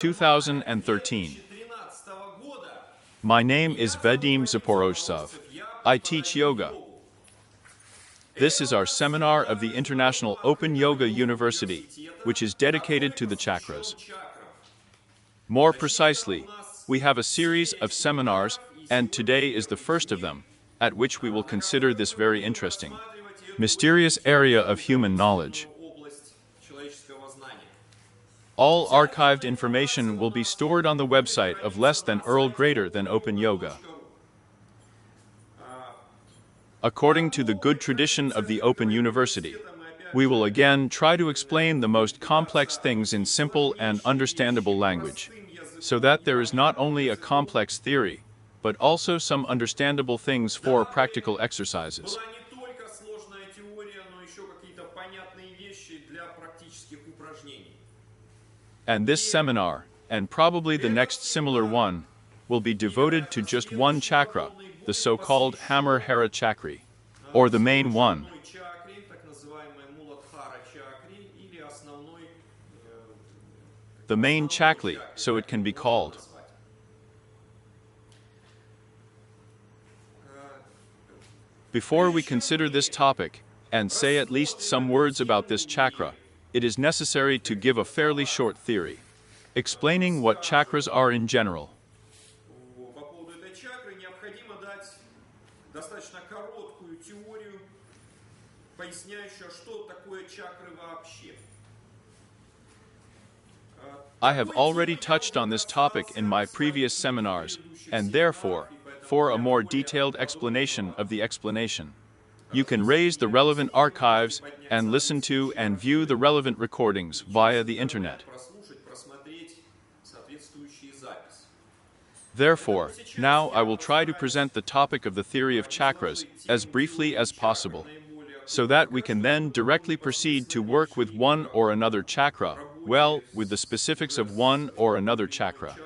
2013. My name is Vadim Zaporozhtsov. I teach yoga. This is our seminar of the International Open Yoga University, which is dedicated to the chakras. More precisely, we have a series of seminars, and today is the first of them, at which we will consider this very interesting, mysterious area of human knowledge. All archived information will be stored on the website of less than greater than Openyoga. According to the good tradition of the Open University, we will again try to explain the most complex things in simple and understandable language, so that there is not only a complex theory, but also some understandable things for practical exercises. And this seminar, and probably the next similar one, will be devoted to just one chakra, the so-called Hammer Hara Chakra, or the main one. The main chakra, so it can be called. Before we consider this topic, and say at least some words about this chakra, it is necessary to give a fairly short theory, explaining what chakras are in general. I have already touched on this topic in my previous seminars, and therefore, for a more detailed explanation of the explanation, you can raise the relevant archives and listen to and view the relevant recordings via the internet. Therefore, now I will try to present the topic of the theory of chakras as briefly as possible, so that we can then directly proceed to work with one or another chakra, well, with the specifics of one or another chakra,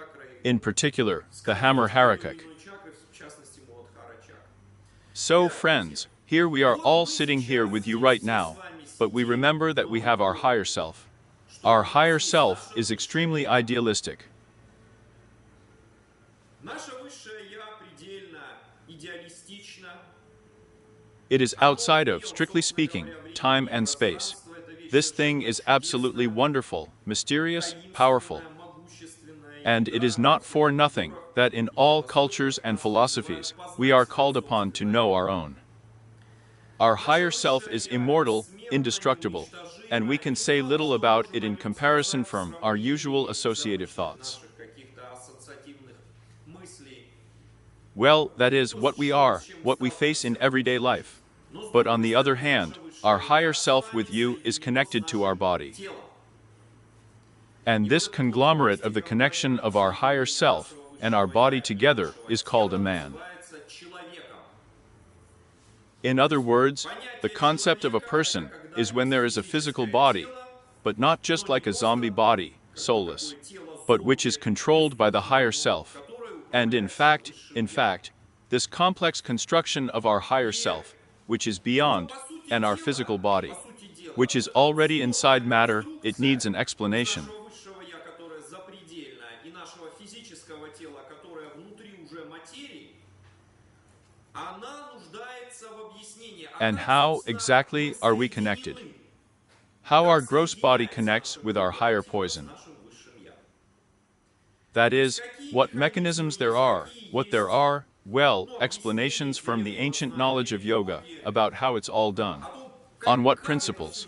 in particular, the Hammer Hara Chakra. So, friends, here we are all sitting here with you right now, but we remember that we have our higher self. Our higher self is extremely idealistic. It is outside of, strictly speaking, time and space. This thing is absolutely wonderful, mysterious, powerful. And it is not for nothing that in all cultures and philosophies we are called upon to know our own. Our higher self is immortal, indestructible, and we can say little about it in comparison from our usual associative thoughts. Well, that is what we are, what we face in everyday life. But on the other hand, our higher self with you is connected to our body. And this conglomerate of the connection of our higher self and our body together is called a man. In other words, the concept of a person is when there is a physical body, but not just like a zombie body, soulless, but which is controlled by the higher self. And in fact, this complex construction of our higher self, which is beyond, and our physical body, which is already inside matter, it needs an explanation. And how, exactly, are we connected? How our gross body connects with our higher poison. That is, what mechanisms there are, what there are, well, explanations from the ancient knowledge of yoga about how it's all done. On what principles?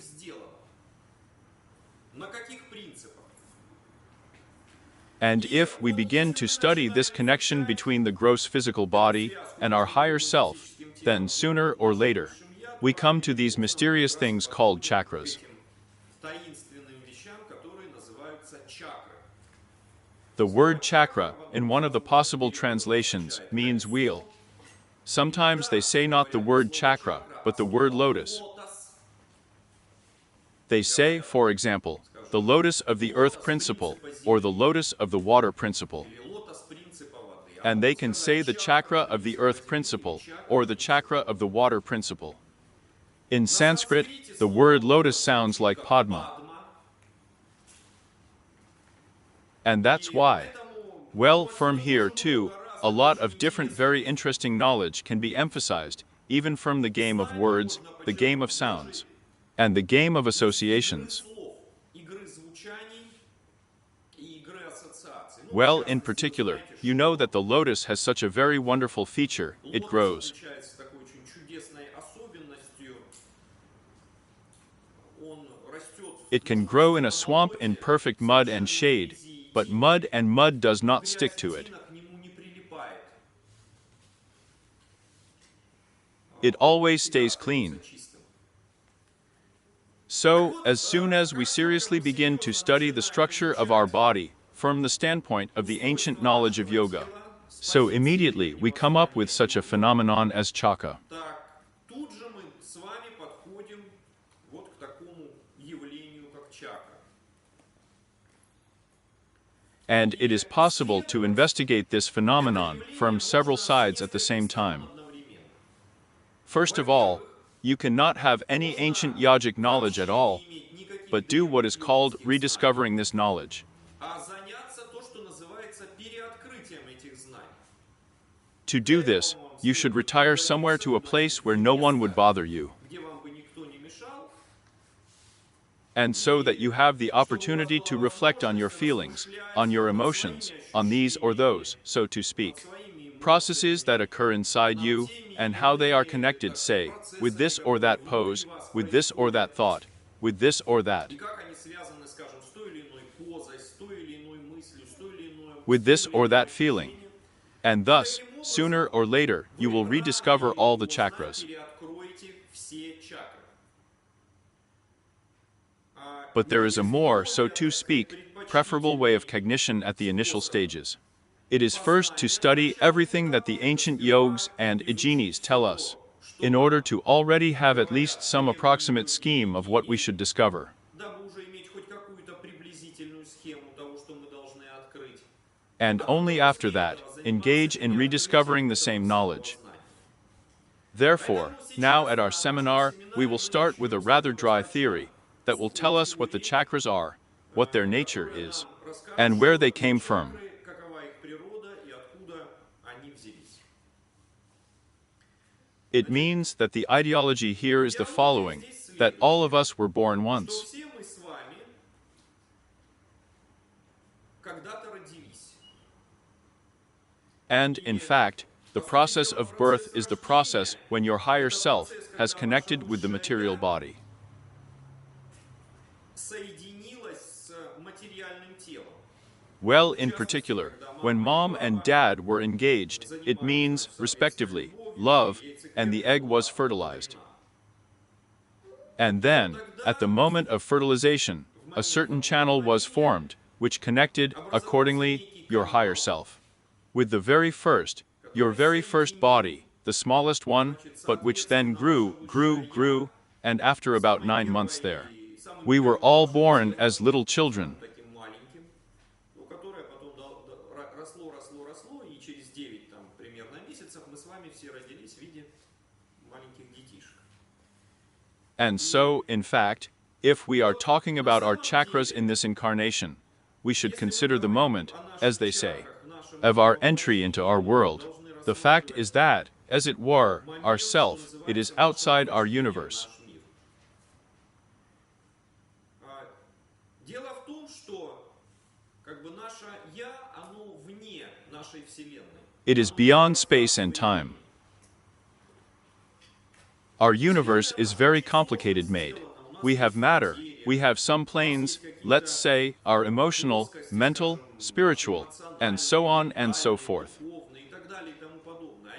And if we begin to study this connection between the gross physical body and our higher self, then sooner or later, we come to these mysterious things called chakras. The word chakra, in one of the possible translations, means wheel. Sometimes they say not the word chakra, but the word lotus. They say, for example, the lotus of the earth principle, or the lotus of the water principle. And they can say the chakra of the earth principle, or the chakra of the water principle. In Sanskrit, the word lotus sounds like Padma. And that's why. Well, from here, too, a lot of different very interesting knowledge can be emphasized, even from the game of words, the game of sounds, and the game of associations. Well, in particular, you know that the lotus has such a very wonderful feature, it grows. It can grow in a swamp in perfect mud and shade, but mud does not stick to it. It always stays clean. So, as soon as we seriously begin to study the structure of our body, from the standpoint of the ancient knowledge of yoga, so immediately we come up with such a phenomenon as chakra. And it is possible to investigate this phenomenon from several sides at the same time. First of all, you cannot have any ancient yogic knowledge at all, but do what is called rediscovering this knowledge. To do this, you should retire somewhere to a place where no one would bother you, and so that you have the opportunity to reflect on your feelings, on your emotions, on these or those, so to speak, processes that occur inside you, and how they are connected, say, with this or that pose, with this or that thought, with this or that, with this or that feeling. And thus, sooner or later, you will rediscover all the chakras. But there is a more, so to speak, preferable way of cognition at the initial stages. It is first to study everything that the ancient yogs and yogis tell us, in order to already have at least some approximate scheme of what we should discover. And only after that, engage in rediscovering the same knowledge. Therefore, now at our seminar, we will start with a rather dry theory that will tell us what the chakras are, what their nature is, and where they came from. It means that the ideology here is the following, that all of us were born once. And, in fact, the process of birth is the process when your higher self has connected with the material body. Well, in particular, when mom and dad were engaged, it means, respectively, love, and the egg was fertilized. And then, at the moment of fertilization, a certain channel was formed, which connected, accordingly, your higher self with the very first, your very first body, the smallest one, but which then grew, and after about 9 months there, we were all born as little children. And so, in fact, if we are talking about our chakras in this incarnation, we should consider the moment, as they say, of our entry into our world. The fact is that, as it were, our self, it is outside our universe. It is beyond space and time. Our universe is very complicated made. We have matter, we have some planes, let's say, our emotional, mental, spiritual, and so on and so forth.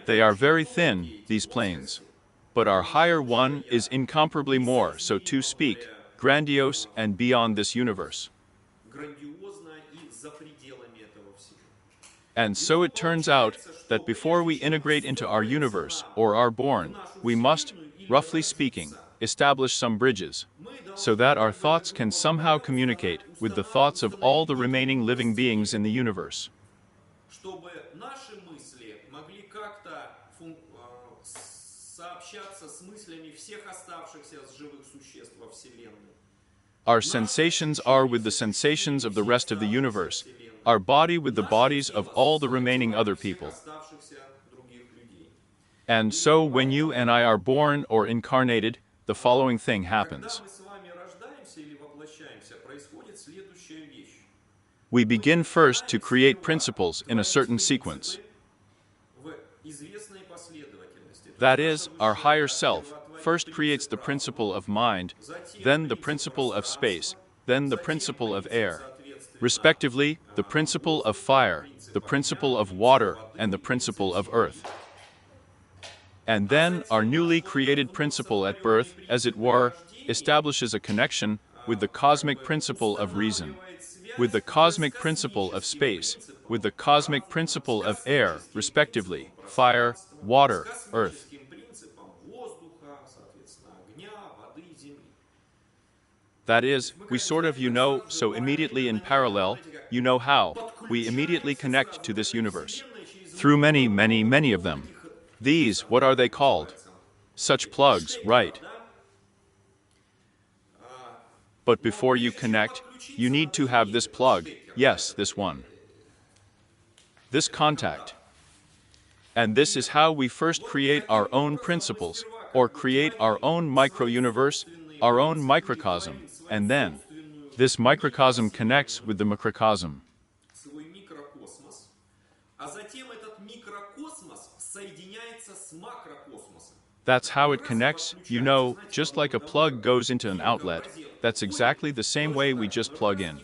They are very thin, these planes. But our higher one is incomparably more, so to speak, grandiose and beyond this universe. And so it turns out that before we integrate into our universe, or are born, we must, roughly speaking, establish some bridges, so that our thoughts can somehow communicate with the thoughts of all the remaining living beings in the universe. Our sensations are with the sensations of the rest of the universe, our body with the bodies of all the remaining other people. And so when you and I are born or incarnated, the following thing happens. We begin first to create principles in a certain sequence. That is, our higher self first creates the principle of mind, then the principle of space, then the principle of air. Respectively, the principle of fire, the principle of water, and the principle of earth. And then our newly created principle at birth, as it were, establishes a connection with the cosmic principle of reason, with the cosmic principle of space, with the cosmic principle of air, respectively, fire, water, earth. That is, we sort of, so immediately in parallel, how, we immediately connect to this universe. Through many of them. These, what are they called? Such plugs, right? But before you connect, you need to have this plug, yes, this one. This contact. And this is how we first create our own principles, or create our own micro-universe, our own microcosm, and then this microcosm connects with the macrocosm. That's how it connects, just like a plug goes into an outlet. That's exactly the same way we just plug in.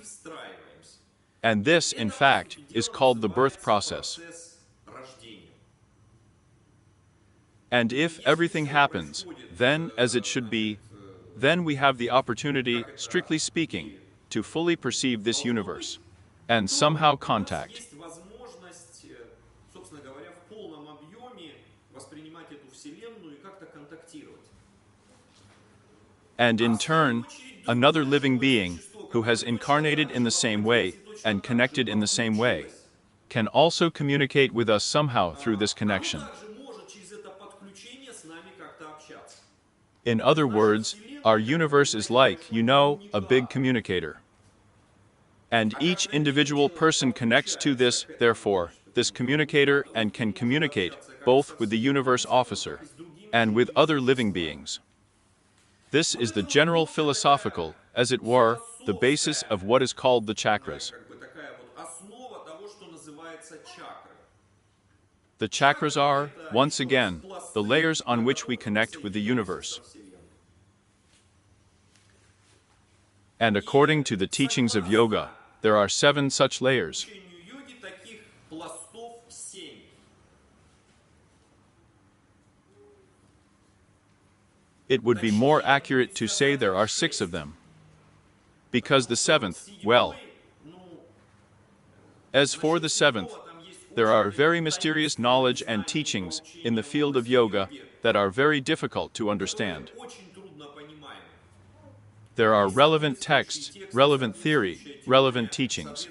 And this, in fact, is called the birth process. And if everything happens, then, as it should be, then we have the opportunity, strictly speaking, to fully perceive this universe, and somehow contact. And in turn, another living being, who has incarnated in the same way, and connected in the same way, can also communicate with us somehow through this connection. In other words, our universe is like, a big communicator. And each individual person connects to this, therefore, this communicator and can communicate both with the universe officer and with other living beings. This is the general philosophical, as it were, the basis of what is called the chakras. The chakras are, once again, the layers on which we connect with the universe. And according to the teachings of yoga, there are 7 such layers. It would be more accurate to say there are 6 of them. Because the 7th, as for the 7th, there are very mysterious knowledge and teachings in the field of yoga that are very difficult to understand. There are relevant texts, relevant theory, relevant teachings.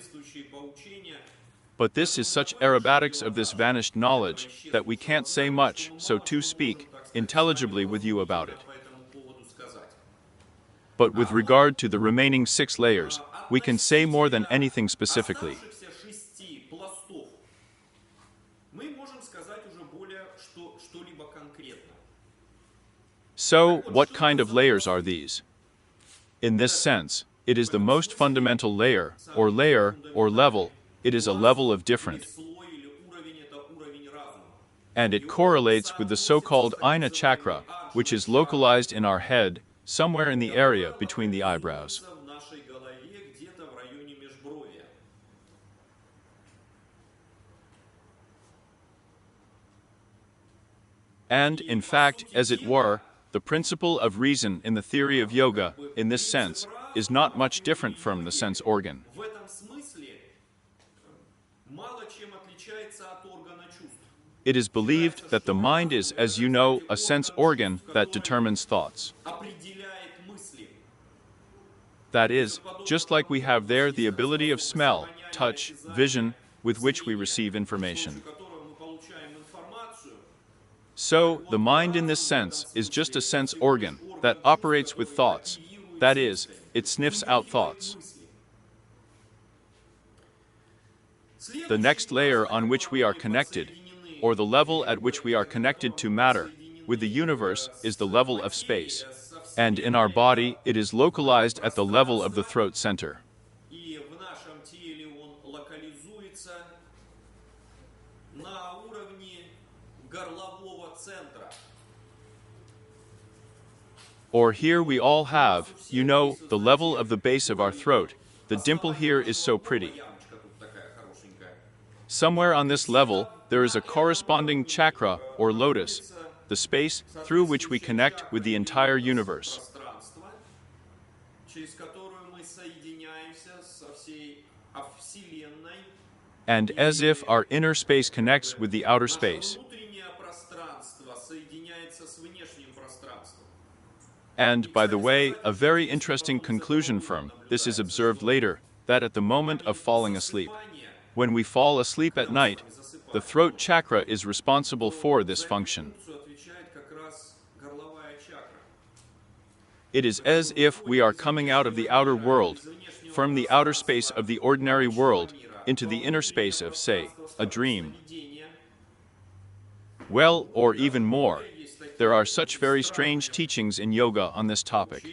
But this is such aerobatics of this vanished knowledge that we can't say much, so to speak, intelligibly with you about it. But with regard to the remaining 6 layers, we can say more than anything specifically. So, what kind of layers are these? In this sense, it is the most fundamental layer, or level. It is a level of different. And it correlates with the so-called Ajna chakra, which is localized in our head, somewhere in the area between the eyebrows. And, in fact, as it were, the principle of reason in the theory of yoga, in this sense, is not much different from the sense organ. It is believed that the mind is, as you know, a sense organ that determines thoughts. That is, just like we have there the ability of smell, touch, vision, with which we receive information. So, the mind in this sense is just a sense organ that operates with thoughts, That is, it sniffs out thoughts. The next layer on which we are connected, or the level at which we are connected to matter, with the universe, is the level of space. And in our body, it is localized at the level of the throat center. Or here we all have, you know, the level of the base of our throat. The dimple here is so pretty. Somewhere on this level, there is a corresponding chakra, or lotus, the space through which we connect with the entire universe. And as if our inner space connects with the outer space. And, by the way, a very interesting conclusion from this is observed later, that at the moment of falling asleep, when we fall asleep at night, the throat chakra is responsible for this function. It is as if we are coming out of the outer world, from the outer space of the ordinary world, into the inner space of, say, a dream. Well, or even more, there are such very strange teachings in yoga on this topic.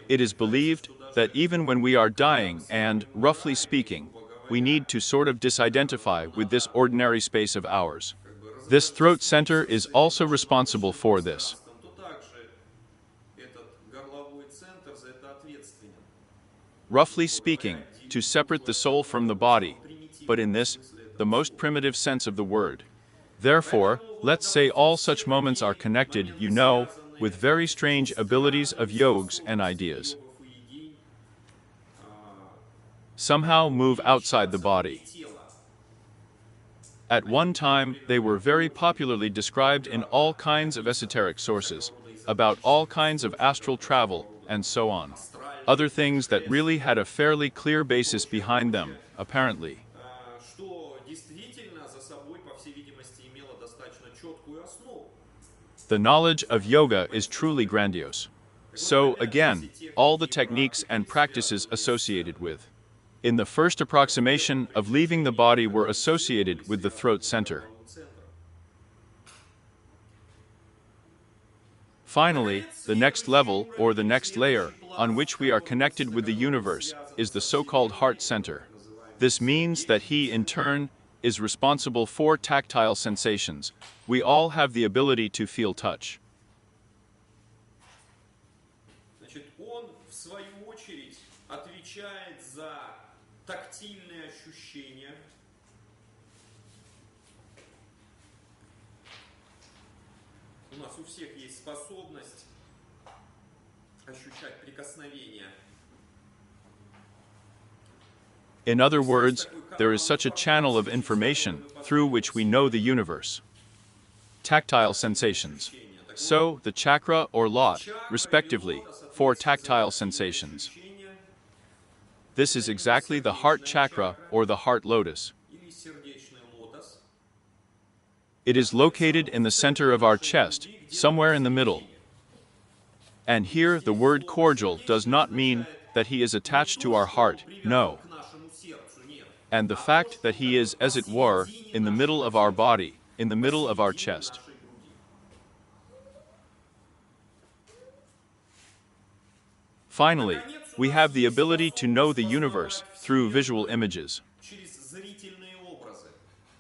It is believed that even when we are dying and, roughly speaking, we need to sort of disidentify with this ordinary space of ours. This throat center is also responsible for this. Roughly speaking, to separate the soul from the body, but in this, the most primitive sense of the word. Therefore, let's say all such moments are connected, you know, with very strange abilities of yogs and ideas. Somehow move outside the body. At one time, they were very popularly described in all kinds of esoteric sources, about all kinds of astral travel, and so on. Other things that really had a fairly clear basis behind them, apparently. The knowledge of yoga is truly grandiose. So, again, all the techniques and practices associated with. In the first approximation of leaving the body were associated with the throat center. Finally, the next level, or the next layer, on which we are connected with the universe, is the so-called heart center. This means that he, in turn, is responsible for tactile sensations. We all have the ability to feel touch. У нас у всех есть способность ощущать прикосновение. In other words, there is such a channel of information through which we know the universe. Tactile sensations. So, the chakra or lot, respectively, for tactile sensations. This is exactly the heart chakra or the heart lotus. It is located in the center of our chest, somewhere in the middle. And here the word cordial does not mean that he is attached to our heart, no. And the fact that he is, as it were, in the middle of our body, in the middle of our chest. Finally, we have the ability to know the universe through visual images.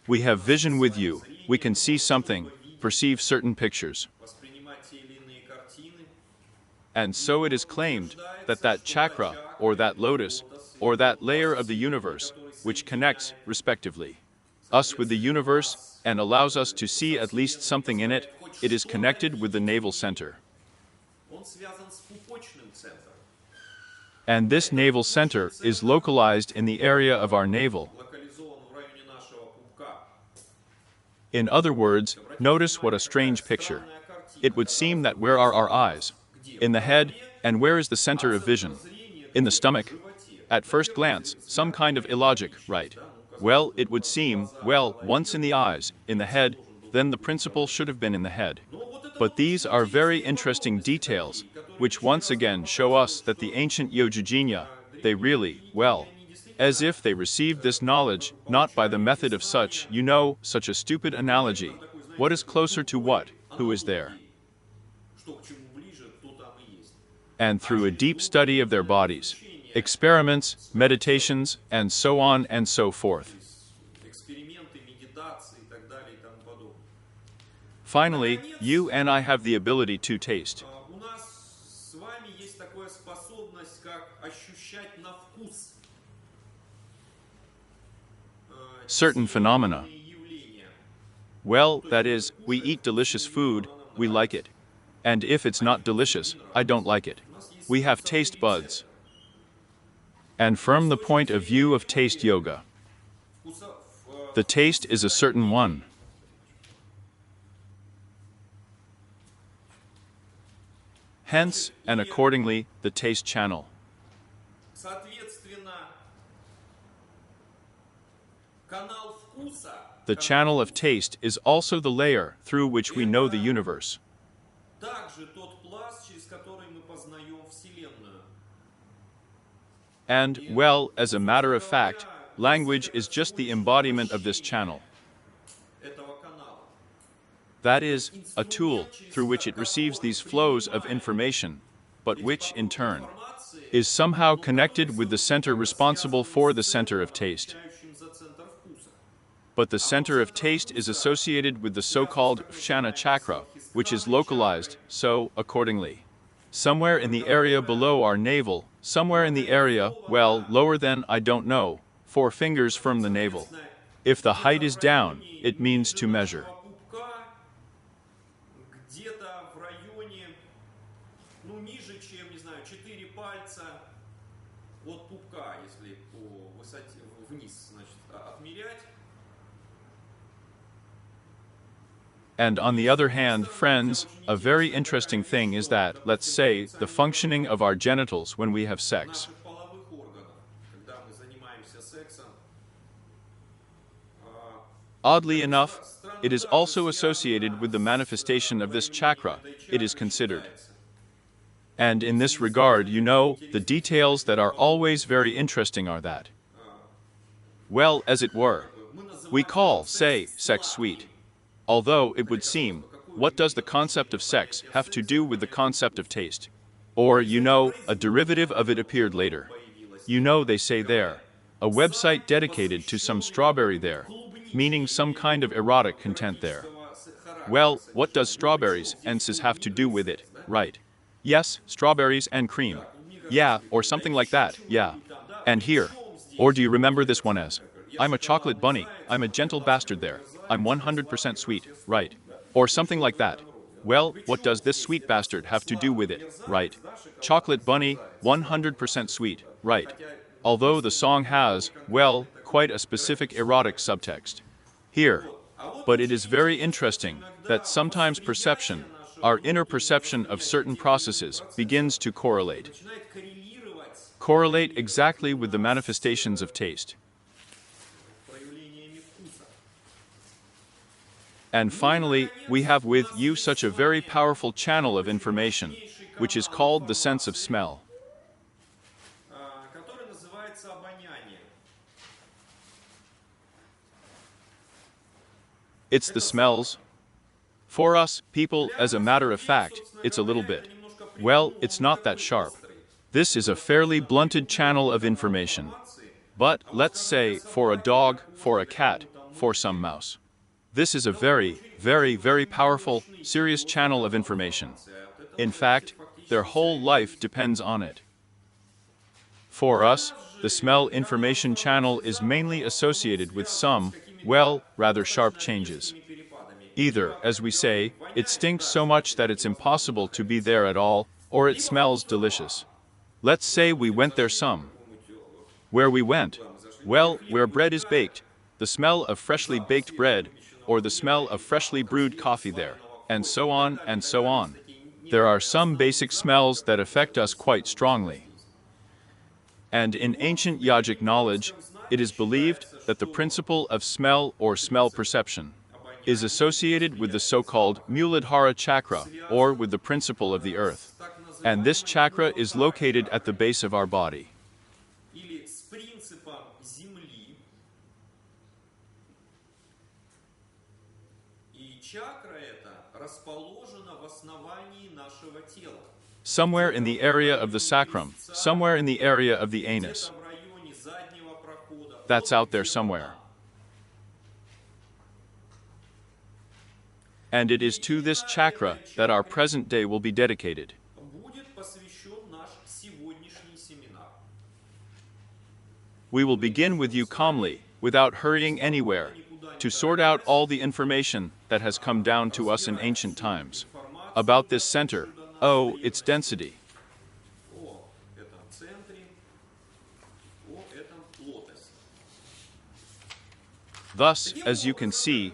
We have vision with you. We can see something, perceive certain pictures. And so it is claimed that that chakra, or that lotus, or that layer of the universe, which connects, respectively, us with the universe and allows us to see at least something in it, it is connected with the navel center. And this navel center is localized in the area of our navel. In other words, notice what a strange picture. It would seem that where are our eyes? In the head, and where is the center of vision? In the stomach? At first glance, some kind of illogic, right? Well, it would seem, well, once in the eyes, in the head, then the principle should have been in the head. But these are very interesting details, which once again show us that the ancient Yojujinja, they really, well, as if they received this knowledge, not by the method of such, such a stupid analogy. What is closer to what, who is there? And through a deep study of their bodies, experiments, meditations, and so on and so forth. Finally, you and I have the ability to taste. У нас с вами есть такая способность, как ощущать на вкус Certain phenomena. явления. Well, that is, we eat delicious food, we like it. And if it's not delicious, I don't like it. We have taste buds. And from the point of view of taste yoga, the taste is a certain one. Hence, and accordingly, the taste channel. Соответственно, канал вкуса The channel of taste is also the layer through which we know the universe. также тот пласт, через который мы познаем Вселенную. And, well, as a matter of fact, language is just the embodiment of this channel. Этого канала. That is, a tool through which it receives these flows of information, but which, in turn, is somehow connected with the center responsible for the center of taste. Отвечающим за центр вкуса. But the center of taste is associated with the so-called Vajrayana chakra, which is localized, so, accordingly, somewhere in the area below our navel, somewhere in the area, well, lower than, I don't know, 4 fingers from the navel. If the height is down, it means to measure. Пупка где-то в районе, ну, ниже, чем, не знаю, 4 пальца от пупка, если по высоте вниз, значит, отмерять. And on the other hand, friends, a very interesting thing is that, let's say, the functioning of our genitals when we have sex. Наших половых органов, когда мы занимаемся сексом. Oddly enough, it is also associated with the manifestation of this chakra, it is considered. And in this regard, the details that are always very interesting are that, well, as it were, we call, say, sex sweet. Although, it would seem, what does the concept of sex have to do with the concept of taste? Or, a derivative of it appeared later. They say there, a website dedicated to some strawberry there, meaning some kind of erotic content there. Well, what does strawberries and cis have to do with it, right? Yes, strawberries and cream. Yeah, or something like that, yeah. And here, or do you remember this one as, I'm a chocolate bunny, I'm a gentle bastard there, I'm 100% sweet, right? Or something like that. Well, what does this sweet bastard have to do with it, right? Chocolate bunny, 100% sweet, right? Although the song has, well, quite a specific erotic subtext. Here. But it is very interesting that sometimes perception, our inner perception of certain processes, begins to correlate. Начинает коррелировать с Correlate exactly with the manifestations of taste. проявлениями вкуса. And finally, we have with you such a very powerful channel of information, which is called the sense of smell. Который называется обоняние. It's the smells. For us, people, as a matter of fact, it's a little bit. Well, it's not that sharp. This is a fairly blunted channel of information. But, let's say, for a dog, for a cat, for some mouse. This is a very, very, very powerful, serious channel of information. In fact, their whole life depends on it. For us, the smell information channel is mainly associated with some, well, rather sharp changes. Either, as we say, it stinks so much that it's impossible to be there at all, or it smells delicious. Let's say we went there some. Where we went? Well, where bread is baked, the smell of freshly baked bread, or the smell of freshly brewed coffee there, and so on and so on. There are some basic smells that affect us quite strongly. And in ancient yogic knowledge, it is believed that the principle of smell or smell perception is associated with the so-called MULADHAR chakra, or with the principle of the earth. And this chakra is located at the base of our body. Или с принципом Земли. И чакра эта расположена в основании нашего тела. Somewhere in the area of the sacrum, somewhere in the area of the anus. В районе заднего прохода. That's out there somewhere. And it is to this chakra that our present day will be dedicated. Будет посвящен наш сегодняшний семинар. We will begin with you calmly, without hurrying anywhere, to sort out all the information that has come down to us in ancient times about this center, its density. О этом центре, о этом лотосе. Thus, as you can see,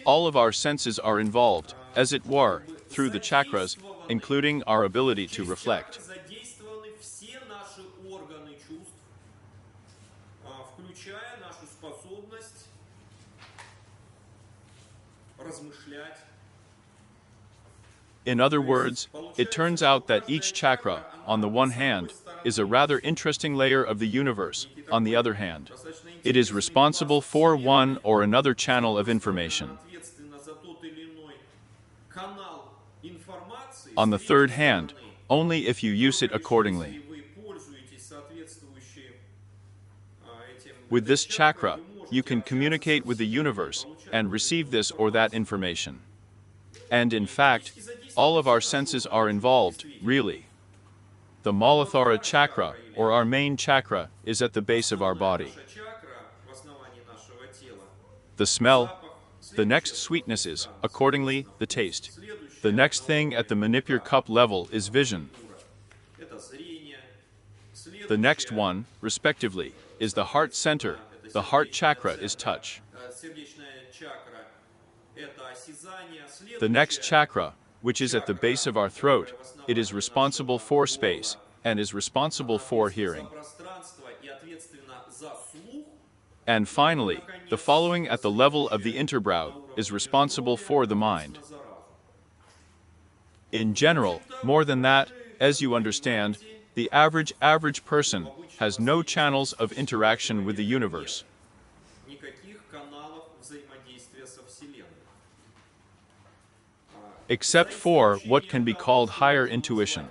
all of our senses are involved, as it were, through the chakras, including our ability to reflect. Задействованы все наши органы чувств, включая нашу способность размышлять. In other words, it turns out that each chakra, on the one hand, is a rather interesting layer of the universe, on the other hand. It is responsible for one or another channel of information. On the third hand, only if you use it accordingly. With this chakra, you can communicate with the universe and receive this or that information. And in fact, all of our senses are involved, really. The Muladhara chakra, or our main chakra, is at the base of our body. The smell, the next sweetness is, accordingly, the taste. The next thing at the manipur cup level is vision. The next one, respectively, is the heart center. The heart chakra is touch. The next chakra, which is at the base of our throat, it is responsible for space and is responsible for hearing. And finally, the following at the level of the interbrow is responsible for the mind. In general, more than that, as you understand, the average person has no channels of interaction with the universe. Except for what can be called higher intuition.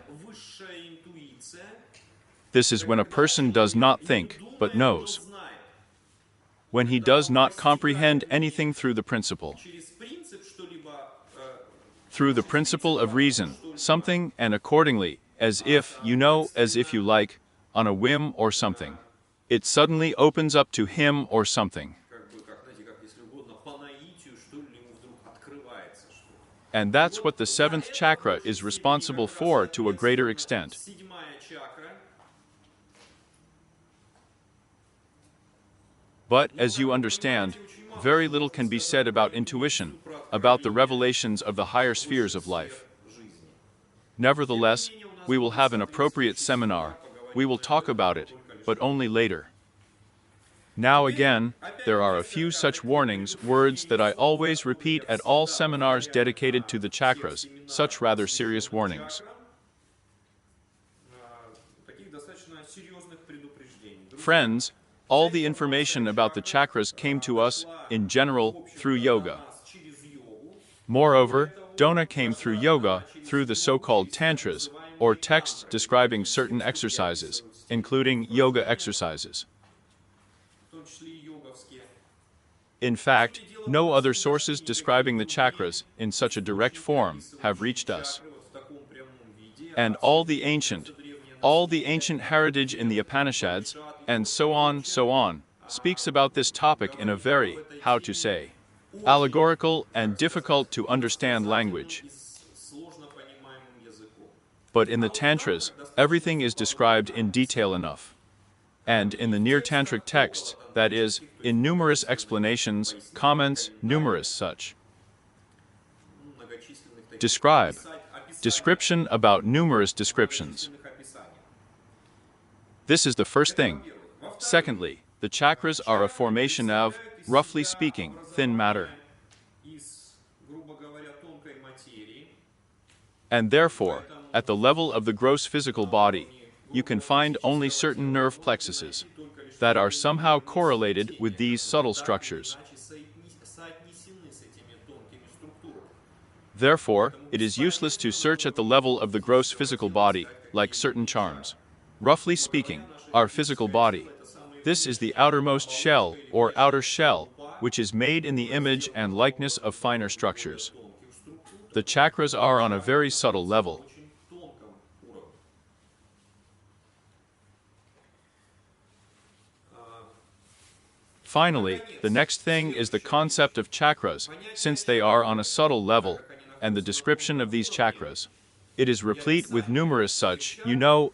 This is when a person does not think, but knows. When he does not comprehend anything through the principle. Through the principle of reason, something, and accordingly, as if, you know, as if you like, on a whim or something. It suddenly opens up to him or something. And that's what the seventh chakra is responsible for to a greater extent. But, as you understand, very little can be said about intuition, about the revelations of the higher spheres of life. Nevertheless, we will have an appropriate seminar. We will talk about it, but only later. Now again, there are a few such warnings, words that I always repeat at all seminars dedicated to the chakras, such rather serious warnings. Friends, all the information about the chakras came to us, in general, through yoga. Moreover, Dona came through yoga, through the so-called tantras, or texts describing certain exercises, including yoga exercises. In fact, no other sources describing the chakras in such a direct form have reached us. And all the ancient heritage in the Upanishads, and so on, speaks about this topic in a very, how to say, allegorical and difficult to understand language. But in the Tantras, everything is described in detail enough. And in the near-tantric texts, that is, in numerous explanations, comments, numerous such. Description about numerous descriptions. This is the first thing. Secondly, the chakras are a formation of, roughly speaking, thin matter. And therefore, At the level of the gross physical body, you can find only certain nerve plexuses that are somehow correlated with these subtle structures. Therefore, it is useless to search at the level of the gross physical body, like certain charms. Roughly speaking, our physical body. This is the outermost shell, or outer shell, which is made in the image and likeness of finer structures. The chakras are on a very subtle level. Finally, the next thing is the concept of chakras, since they are on a subtle level, and the description of these chakras. It is replete with numerous such,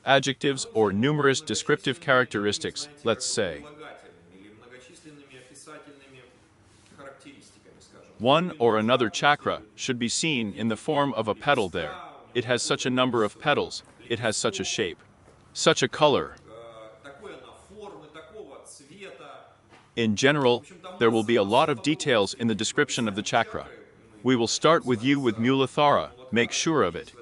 adjectives or numerous descriptive characteristics, let's say. One or another chakra should be seen in the form of a petal there. It has such a number of petals, it has such a shape, such a color. In general, there will be a lot of details in the description of the chakra. We will start with MULADHAR, make sure of it.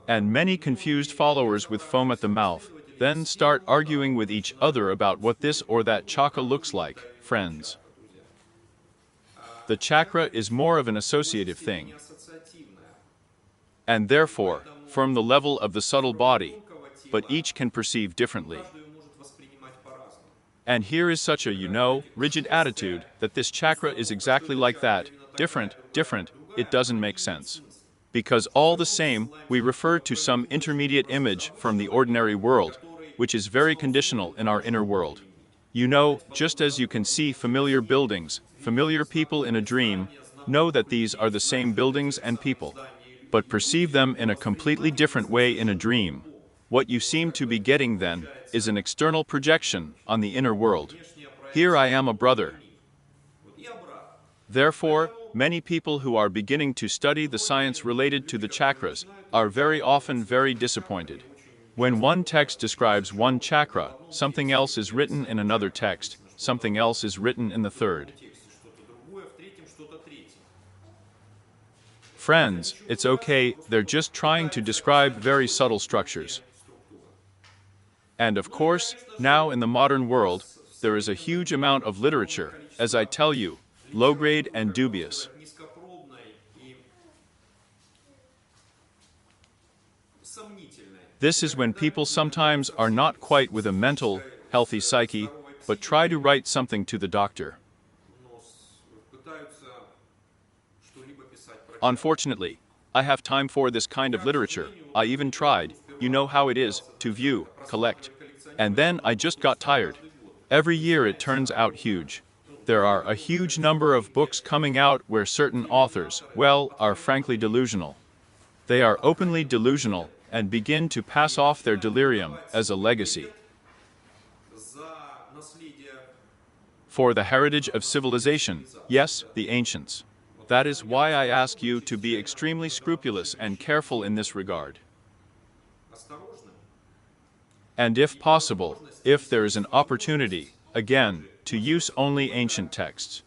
And many confused followers with foam at the mouth, then start arguing with each other about what this or that chakra looks like, friends. The chakra is more of an associative thing. And therefore, from the level of the subtle body, but each can perceive differently. And here is such a, rigid attitude that this chakra is exactly like that, different, it doesn't make sense. Because all the same, we refer to some intermediate image from the ordinary world, which is very conditional in our inner world. Just as you can see familiar buildings, familiar people in a dream, know that these are the same buildings and people, but perceive them in a completely different way in a dream. What you seem to be getting then is an external projection on the inner world. Here I am a brother. Therefore, many people who are beginning to study the science related to the chakras are very often very disappointed. When one text describes one chakra, something else is written in another text, something else is written in the third. Friends, it's okay, they're just trying to describe very subtle structures. And of course, now in the modern world, there is a huge amount of literature, as I tell you, low-grade and dubious. This is when people sometimes are not quite with a mental, healthy psyche, but try to write something to the doctor. Unfortunately, I have time for this kind of literature. I even tried, you know how it is, to view, collect. And then I just got tired. Every year it turns out huge. There are a huge number of books coming out where certain authors, are frankly delusional. They are openly delusional and begin to pass off their delirium as a legacy. For the heritage of civilization, yes, the ancients. That is why I ask you to be extremely scrupulous and careful in this regard. And if possible, if there is an opportunity, again, to use only ancient texts.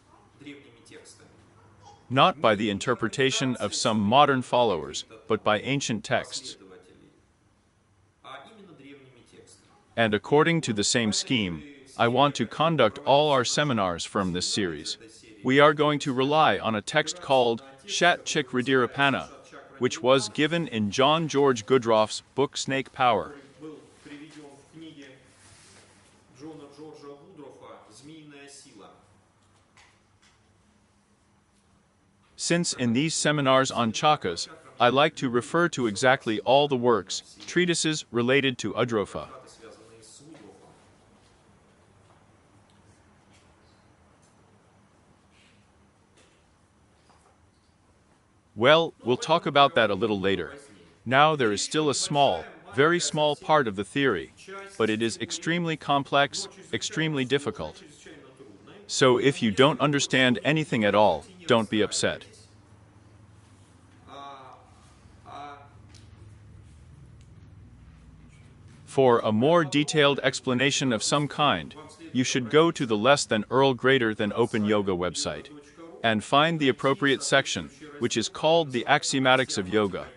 Not by the interpretation of some modern followers, but by ancient texts. And according to the same scheme, I want to conduct all our seminars from this series. We are going to rely on a text called CHAKRA, which was given in John George Goodroff's book Snake Power. Since in these seminars on chakras, I like to refer to exactly all the works, treatises related to Udrofa. Well, we'll talk about that a little later. Now there is still a small, very small part of the theory, but it is extremely complex, extremely difficult. So if you don't understand anything at all, don't be upset. For a more detailed explanation of some kind, you should go to the less than Earl greater than Openyoga website and find the appropriate section, which is called the Axiomatics of Yoga.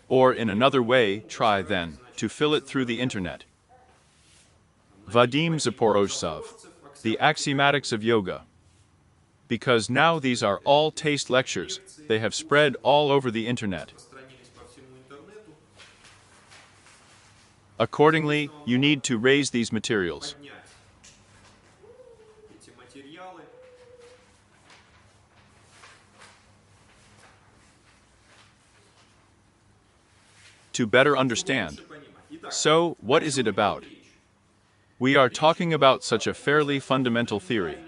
Or in another way, try then to fill it through the internet. Vadim Zaporozhtsov, The Axiomatics of Yoga. Because now these are all taste lectures, they have spread all over the internet. Accordingly, you need to raise these materials. To better understand. So, what is it about? We are talking about such a fairly fundamental theory.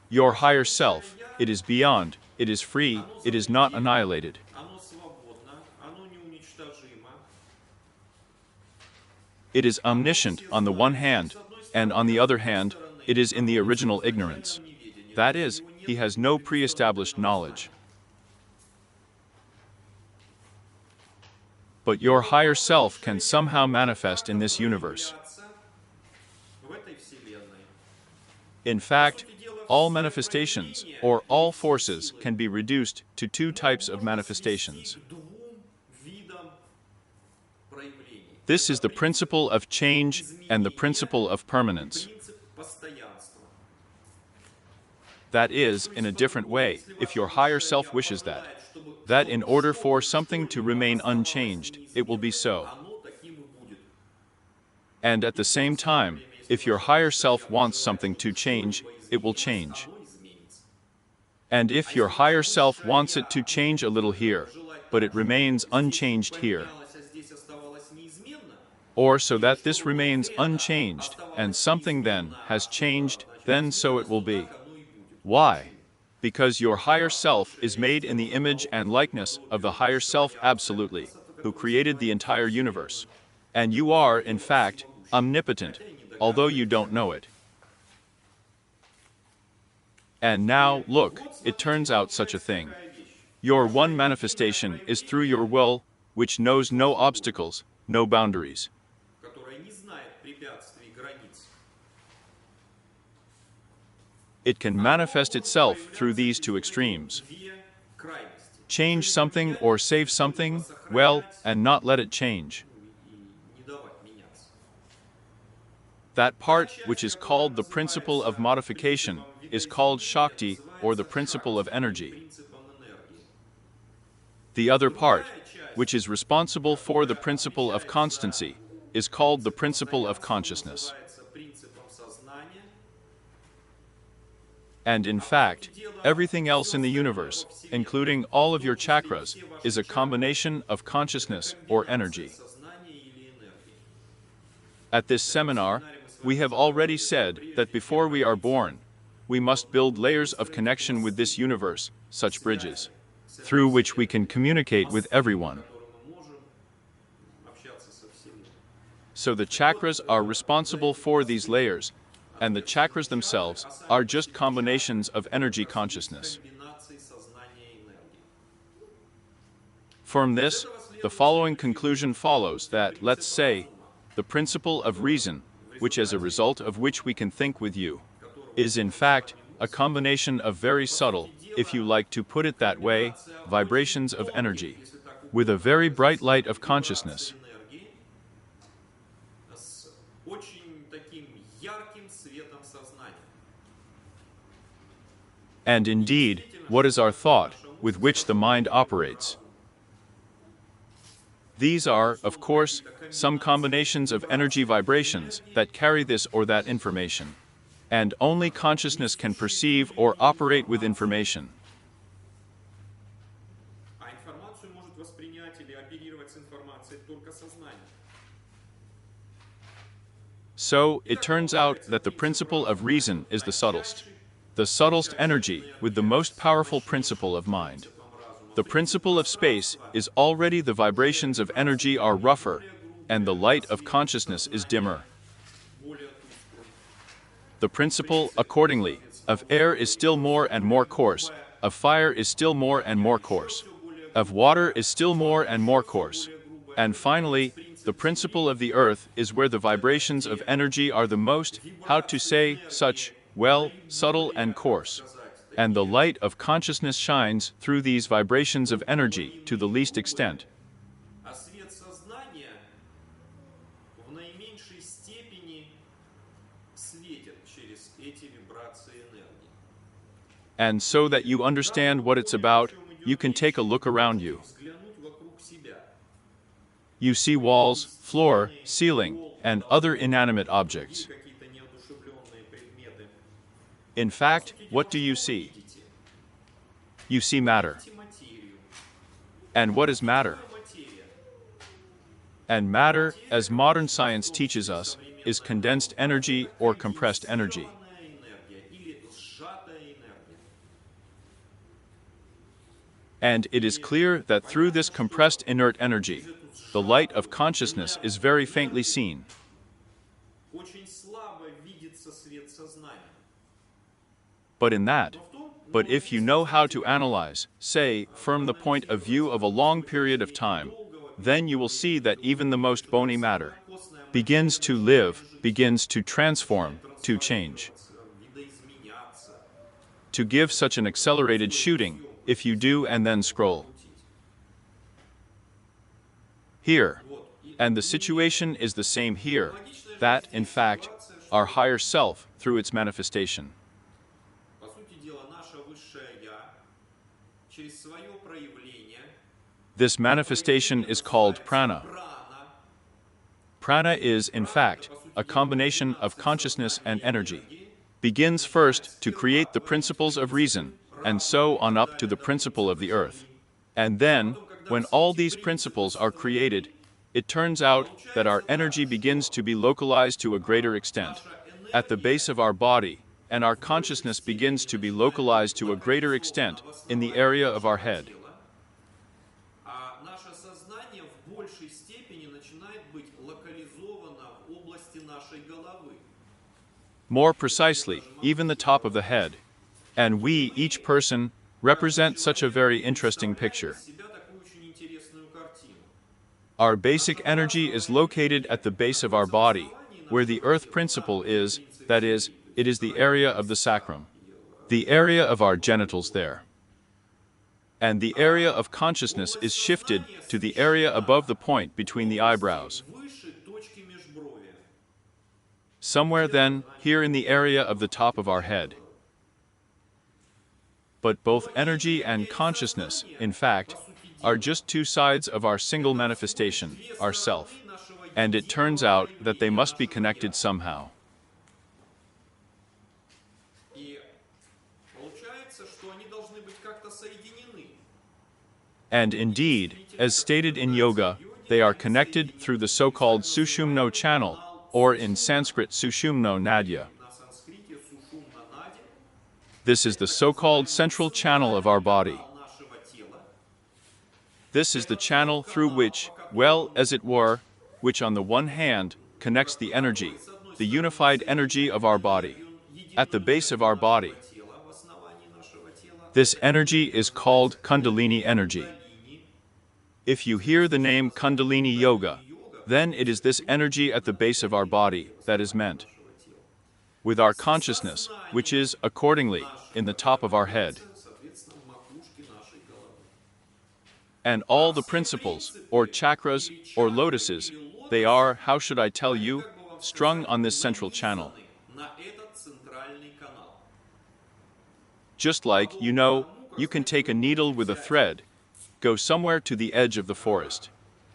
Your higher self, it is beyond, it is free, it is not annihilated. It is omniscient on the one hand, and on the other hand, it is in the original ignorance. That is, he has no pre-established knowledge. But your higher self can somehow manifest in this universe. In fact, all manifestations, or all forces, can be reduced to two types of manifestations. This is the principle of change and the principle of permanence. That is, in a different way, if your higher self wishes that in order for something to remain unchanged, it will be so. And at the same time, if your higher self wants something to change, it will change. And if your higher self wants it to change a little here, but it remains unchanged here, or so that this remains unchanged, and something then has changed, then so it will be. Why? Because your higher self is made in the image and likeness of the higher self absolutely, who created the entire universe. And you are, in fact, omnipotent, although you don't know it. And now, look, it turns out such a thing. Your one manifestation is through your will, which knows no obstacles, no boundaries. It can manifest itself through these two extremes. Change something or save something, well, and not let it change. That part, which is called the principle of modification, is called Shakti, or the principle of energy. The other part, which is responsible for the principle of constancy, is called the principle of consciousness. And in fact, everything else in the universe, including all of your chakras, is a combination of consciousness or energy. At this seminar, we have already said that before we are born, we must build layers of connection with this universe, such bridges, through which we can communicate with everyone. So the chakras are responsible for these layers, and the chakras themselves are just combinations of energy consciousness. From this, the following conclusion follows that, let's say, the principle of reason, which as a result of which we can think with you, is in fact a combination of very subtle, if you like to put it that way, vibrations of energy, with a very bright light of consciousness. And indeed, what is our thought, with which the mind operates? These are, of course, some combinations of energy vibrations that carry this or that information. And only consciousness can perceive or operate with information. So, it turns out that the principle of reason is the subtlest energy with the most powerful principle of mind. The principle of space is already the vibrations of energy are rougher, and the light of consciousness is dimmer. The principle, accordingly, of air is still more and more coarse, of fire is still more and more coarse, of water is still more and more coarse, and finally, the principle of the earth is where the vibrations of energy are the most, how to say, such, well, subtle and coarse. and the light of consciousness shines through these vibrations of energy to the least extent. А свет сознания в наименьшей степени светит через эти вибрации энергии. And so that you understand what it's about, you can take a look around you. Взглянуть вокруг себя. You see walls, floor, ceiling, and other inanimate objects. Какие-то неодушевленные предметы. In fact, what do you see? You see matter. Материю. And what is matter? Материя. And matter, as modern science teaches us, is condensed energy or compressed energy. Энергия или сжатая энергия. And it is clear that through this compressed inert energy, the light of consciousness is very faintly seen. Очень слабо видится свет сознания. But if you know how to analyze, say, from the point of view of a long period of time, then you will see that even the most bony matter begins to live, begins to transform, to change. Видоизменяться. To give such an accelerated shooting, if you do and then scroll. Here, and the situation is the same here, that, in fact, our higher self, through its manifestation, По сути дела, наше высшее Я через свое проявление this manifestation is called prana. прана, Prana is, in fact, a combination of consciousness and energy. Begins first to create the principles of reason, and so on up to the principle of the earth. And then, when all these principles are created, it turns out that our energy begins to be localized to a greater extent, at the base of our body, and our consciousness begins to be localized to a greater extent in the area of our head. а наше сознание в большей степени начинает быть локализовано в области нашей головы. More precisely, even the top of the head. And we, each person, represent such a very interesting picture. Из себя такую очень интересную картину. Our basic energy is located at the base of our body, where the earth principle is, that is, it is the area of the sacrum, the area of our genitals there. And the area of consciousness is shifted to the area above the point between the eyebrows. Выше точки межбровья. Somewhere then, here in the area of the top of our head. But both energy and consciousness, in fact, are just two sides of our single manifestation, our self. And it turns out that they must be connected somehow. И получается, что они должны быть как-то соединены. And indeed, as stated in yoga, they are connected through the so-called Sushumno channel, or in Sanskrit Sushumno Nadya. На санскрите сушумна нади, This is the so-called central channel of our body. нашего тела. This is the channel through which, well, as it were, which on the one hand connects the energy, the unified energy of our body, at the base of our body. Тело в основании нашего тела. This energy is called Kundalini energy. If you hear the name Kundalini Yoga, then it is this energy at the base of our body that is meant. With our consciousness, which is, accordingly, in the top of our head. Соответственно, в макушке нашей головы. And all the principles, or chakras, or lotuses, they are, how should I tell you, strung on this central channel. На этот центральный канал. Just like, you know, you can take a needle with a thread, go somewhere to the edge of the forest,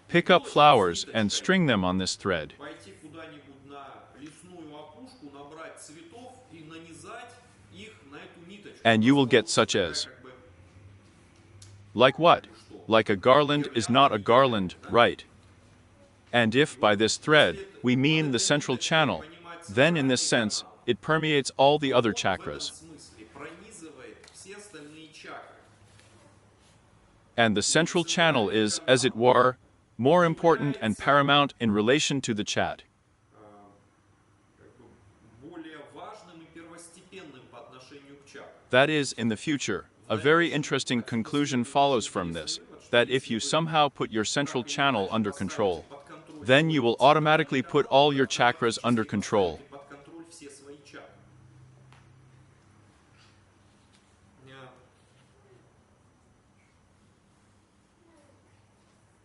pick up flowers and string them on this thread. Пойти куда-нибудь на лесную опушку, набрать цветов и нанизать их на эту ниточку. And you will get such as. Как бы Like what? Like a garland is not a garland, right? And if by this thread we mean the central channel, then in this sense it permeates all the other в chakras. этом смысле пронизывает все остальные чакры. And the central channel is, as it were, more important and paramount in relation to the chat. Как бы более важным и первостепенным по отношению к чакрам. That is, in the future, a very interesting conclusion follows from this, that if you somehow put your central channel under control, then you will automatically put all your chakras under control. Под контроль все свои чакры.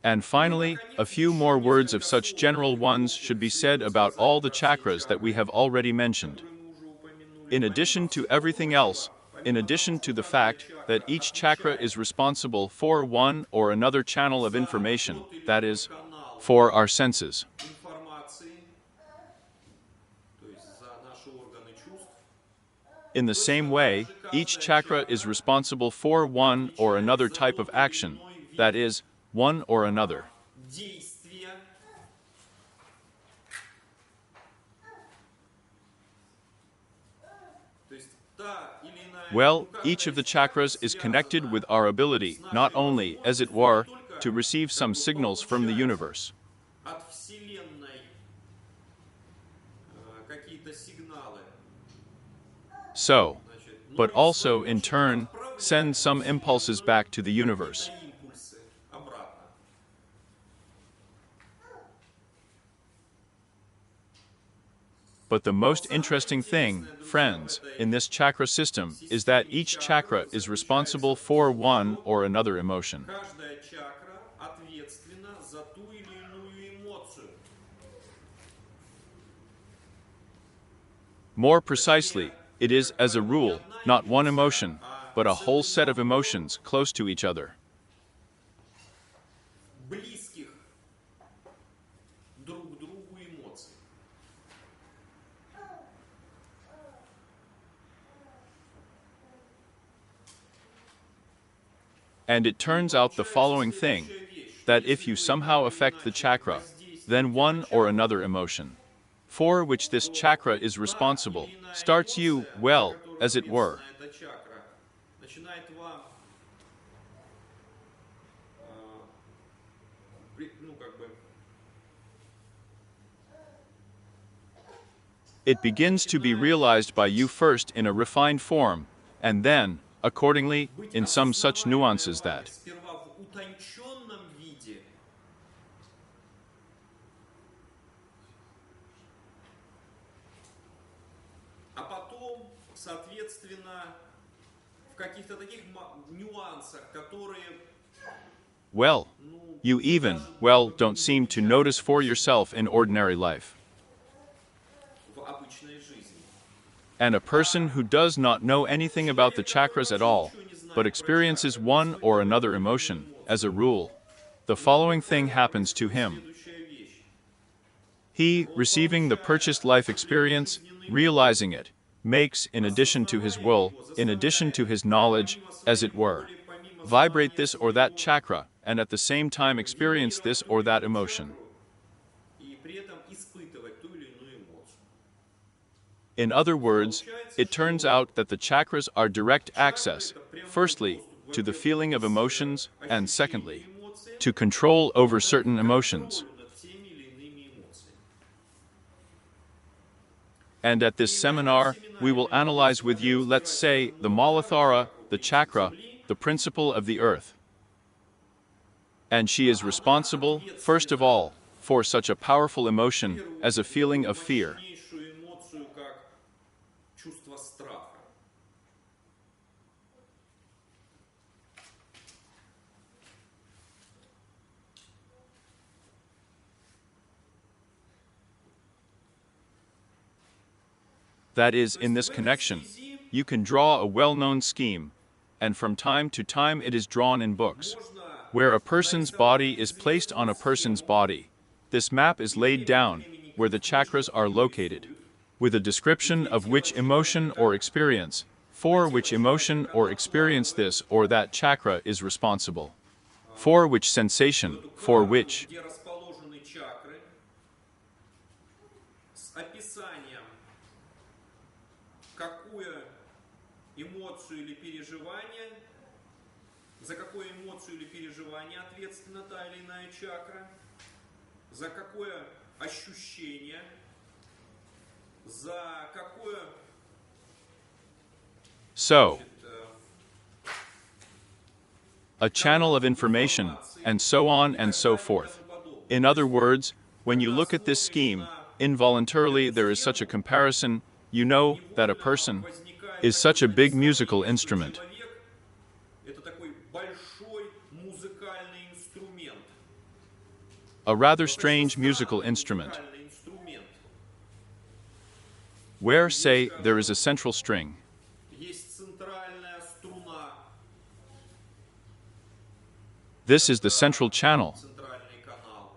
And finally, a few more words of such general ones should be said about all the chakras that we have already mentioned. In addition to everything else, in addition to the fact that each chakra is responsible for one or another channel of information, that is, for our senses. In the same way, each chakra is responsible for one or another type of action, that is, one or another. Well, each of the chakras is connected with our ability, not only, as it were, to receive some signals from the universe. So, but also in turn, send some impulses back to the universe. But the most interesting thing, friends, in this chakra system is that each chakra is responsible for one or another emotion. More precisely, it is, as a rule, not one emotion, but a whole set of emotions close to each other. And it turns out the following thing, that if you somehow affect the chakra, then one or another emotion, for which this chakra is responsible, starts you, well, as it were. It begins to be realized by you first in a refined form, and then, accordingly, in some such nuances that well, you even, well, don't seem to notice for yourself in ordinary life. And a person who does not know anything about the chakras at all, but experiences one or another emotion, as a rule, the following thing happens to him. He, receiving the purchased life experience, realizing it, makes, in addition to his will, in addition to his knowledge, as it were, vibrate this or that chakra, and at the same time experience this or that emotion. In other words, it turns out that the chakras are direct access, firstly, to the feeling of emotions, and secondly, to control over certain emotions. And at this seminar, we will analyze with you, let's say, the Muladhara, the chakra, the principle of the earth. And she is responsible, first of all, for such a powerful emotion as a feeling of fear. That is, in this connection, you can draw a well-known scheme, and from time to time it is drawn in books, where a person's body is placed on a person's body. This map is laid down, where the chakras are located, with a description of which emotion or experience, for which emotion or experience this or that chakra is responsible, for which sensation, for which за какую эмоцию или переживание ответственна та или иная чакра, за какое ощущение, за какое... So, a channel of information, and so on and so forth. In other words, when you look at this scheme, involuntarily there is such a comparison, you know that a person is such a big musical instrument. a rather Вот это strange musical странный instrument, музыкальный инструмент. where, Есть, say, there скажем, is a central string. есть центральная струна. This is the Это central channel. центральный канал.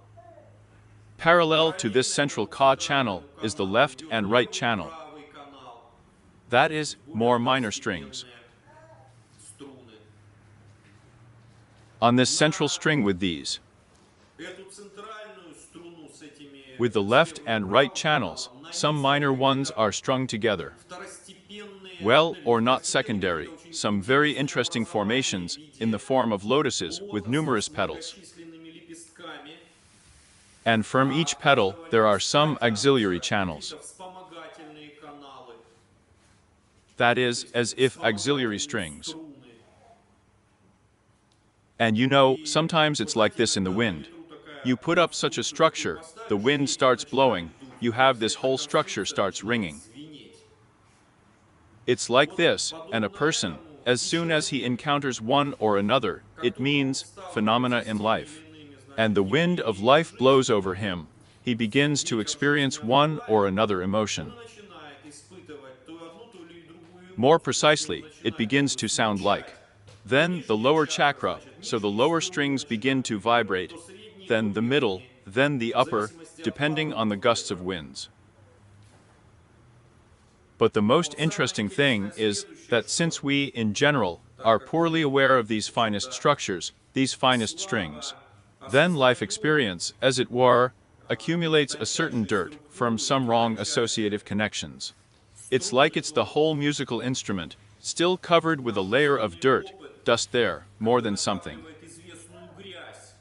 Parallel to this Параллельно central этому Ka channel центральному is the каналу left идет and right левый и channel. правый канал. That is, Более more minor strings. второстепенные струны. On this central string with these, Эту центральную струну с этими with the с left левым и and правым right channels, каналом some нанизаны minor ones какие-то are strung together. второстепенные, Well, или or not второстепенные, secondary, какие-то очень some very интересные interesting образования в formations виде in the form of lotuses with лотосов numerous с petals. многочисленными лепестками. And from А each petal, каждого there are лепестка some auxiliary тянутся channels. какие-то вспомогательные каналы. That То is, есть as это if auxiliary вспомогательные strings. струны. And you know, И sometimes it's вот like этим, this in the когда на wind. ветру такая You put up such a конструкцию такую structure, the поставишь, wind ветер starts blowing, начинает дуть, you и have вся this эта whole structure конструкция starts начинает ringing. звенеть. It's like Вот this, and a подобно person, этому as и soon as he человек, encounters one or another, как it только он means phenomena сталкивается in с теми life. или иными, And значит, the wind of явлениями life blows жизни, over him. He begins to ветер experience жизни one or обдувает, another он emotion. и начинает испытывать то одну, то или другую More эмоцию, то есть он precisely, it начинает begins как бы to sound звучать. like. То Then the нижняя lower чакра, chakra, значит, so the нижние lower струны strings begin начинают to вибрировать, vibrate, то средние, then то the middle, верхние, then the в upper, зависимости от depending on the порывов gusts of ветра. winds. But the most Вот самое interesting thing интересное is следующее, that что since we, in general, так are как poorly мы, aware of these в finest общем-то, structures, these finest strings, слабо then life осознаем experience, as it were, accumulates a certain тончайшие dirt from структуры some и wrong тончайшие associative connections. It's like струны, it's the то whole musical instrument, still covered with a наш layer of жизненный dirt, опыт dust there, как more бы than something. накапливает известную грязь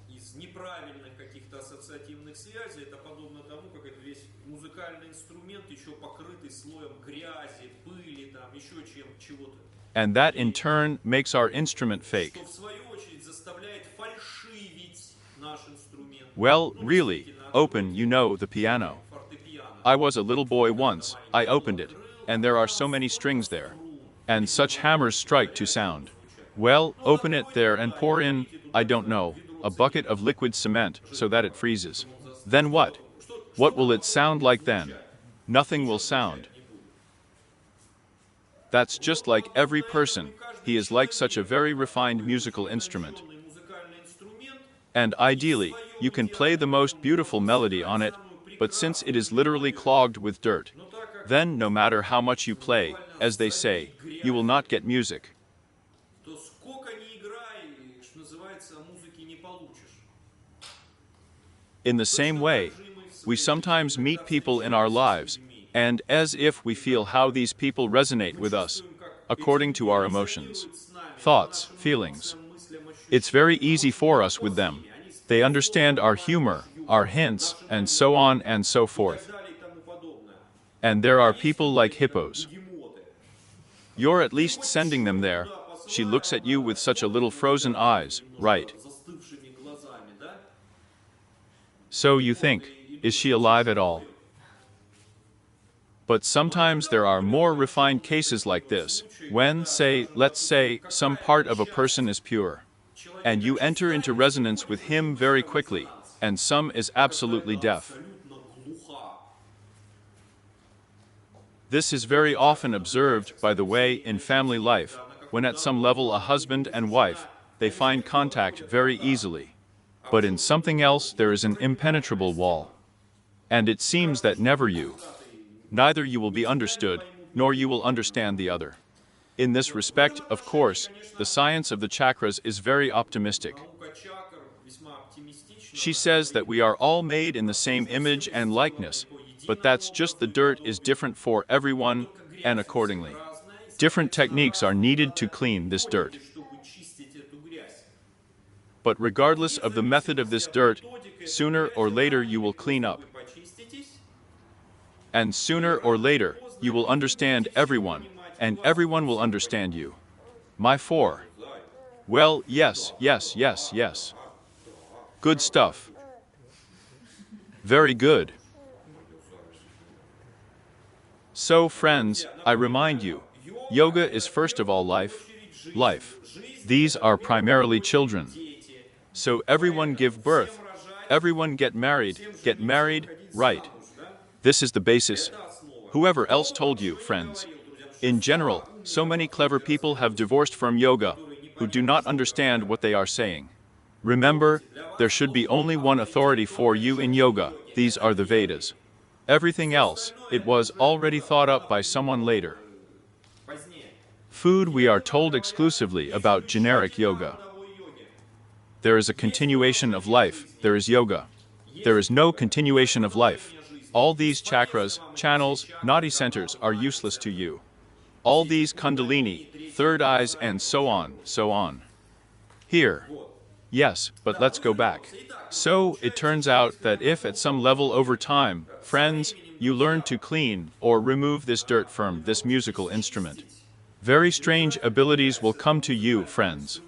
из неправильных каких-то ассоциативных связей. Это подобно тому, как это весь музыкальный инструмент еще покрытый слоем грязи, пыли, там еще чего-то. And that in turn makes our instrument fake. Что в свою очередь заставляет фальшивить наш инструмент. Well, Ну, really, действительно, open, you откройте know, the piano. фортепиано. I was a little boy Когда once, маленький I ребенок opened it, открыл, and there are там so many столько strings there, струн, and such hammers strike to sound. Well, open it there and pour in, I don't know, a bucket of liquid cement so that it freezes. Then what? What will it sound like then? Nothing will sound. That's just like every person. He is like such a very refined musical instrument. And ideally, you can play the most beautiful melody on it, but since it is literally clogged with dirt, then no matter how much you play, as they say, you will not get music. то сколько ни играй, что называется, музыки не получишь. In the same way, we sometimes meet people in our lives, and as if we feel how these people resonate with us, according to our emotions, thoughts, feelings. It's very easy for us with them. They understand our humor, our hints, and so on and so forth. And there are people like hippos. You're at least sending them there. She looks at you with such a little frozen eyes, right? So you think, is she alive at all? But sometimes there are more refined cases like this, when, say, let's say, some part of a person is pure, and you enter into resonance with him very quickly, and some is absolutely deaf. This is very often observed, by the way, in family life, when at some level a husband and wife, they find contact very easily. But in something else there is an impenetrable wall. And it seems that neither you will be understood, nor you will understand the other. In this respect, of course, the science of the chakras is very optimistic. She says that we are all made in the same image and likeness, but that's just the dirt is different for everyone, and accordingly, different techniques are needed to clean this dirt. But regardless of the method of this dirt, sooner or later you will clean up. And sooner or later, you will understand everyone, and everyone will understand you. My four. Well, yes, yes, yes, yes. Good stuff. Very good. So, friends, I remind you, yoga is first of all life. Life. These are primarily children. So everyone give birth, everyone get married, right. This is the basis. Whoever else told you, friends. In general, so many clever people have divorced from yoga, who do not understand what they are saying. Remember, there should be only one authority for you in yoga, these are the Vedas. Everything else, it was already thought up by someone later. Food we are told exclusively about generic yoga. There is a continuation of life, there is yoga. There is no continuation of life. All these chakras, channels, nadi centers are useless to you. All these kundalini, third eyes and so on, so on. Here. Yes, but let's go back. So, it turns out that if at some level over time, friends, you learn to clean or remove this dirt from this musical instrument, very strange abilities will come to you, friends.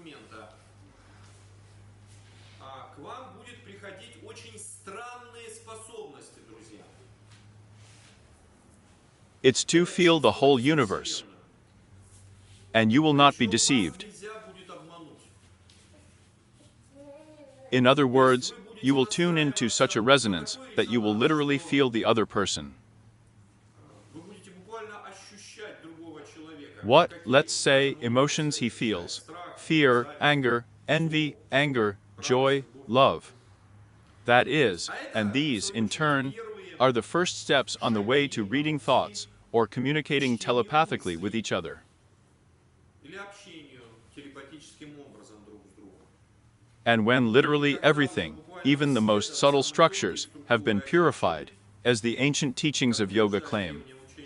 It's to feel the whole universe. And you will not be deceived. In other words, you will tune into such a resonance that you will literally feel the other person. What, let's say, emotions he feels: fear, anger, envy, joy, love. That is, and these, in turn, are the first steps on the way to reading thoughts or communicating telepathically with each other. And when literally everything, even the most subtle structures, have been purified, as the ancient teachings of yoga claim,